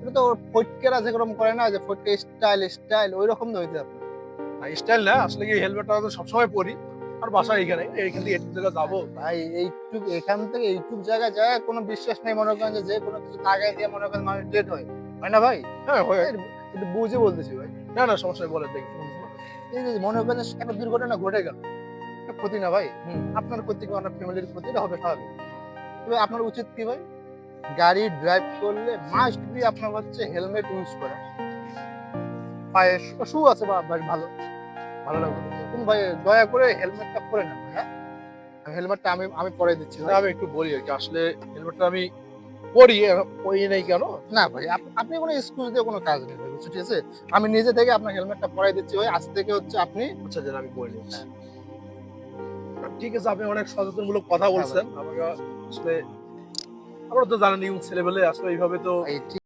এটা তো ফটকেরা যেরকম করে না যে ফটকে স্টাইল ওইরকম তো হইতে আপনার। স্টাইল না আসলে কি হেলমেটটা তো সবসময় পরি আর বাসা এইখান থেকে একটু জায়গা যাবো। ভাই এইটুক এখান থেকে এইটুক জায়গায় যায় কোনো বিশ্বাস নেই মনে করেন যে কোনো কিছু লাগাই দিয়ে মনে করেন মানুষ ডেড হয়। হয় না ভাই? হ্যাঁ, হয়। এই একটু বুঝে বলতেছি ভাই। না সমস্যা নেই বলেন দেখি। এই যে মনে করেন যে একটা দুর্ঘটনা ঘটে গেল। এটা ক্ষতি না ভাই? হুম। আপনার ক্ষতি কি আপনার ফ্যামিলির ক্ষতি এটা হবে স্বাভাবিক। তবে আপনার উচিত কি ভাই? গাড়ি ড্রাইভ করলে মাস্ট বি আপনার হচ্ছে হেলমেট ইউজ করা। পায়ে শু আছে বা ভাই ভালো লাগবে। কিন্তু ভাই দয়া করে হেলমেটটা পরে নেন ভাই, হ্যাঁ? হেলমেটটা আমি আমি পরাই দিচ্ছি ভাই। আমি একটু বলি আরকি আসলে হেলমেটটা আমি পরি পরি নাই কেন? না ভাই আপনি কোনো এক্সকিউজ দিয়ে কোনো কাজ নেই ভাই, বুঝছো? ঠিক আছে? আমি নিজে থেকে আপনার হেলমেটটা পরাই দিচ্ছি ভাই। আজ থেকে হচ্ছে আপনি আচ্ছা দেন আমি পরে নিচ্ছি। হ্যাঁ, ঠিক আছে আপনি অনেক সচেতনমূলক কথা হ্যাঁ ভাই। বলছেন। আমাকে আসলে আপনারা তো জানেন ইয়ং ছেলেপেলে আসলে এইভাবে তো ভাই ঠিক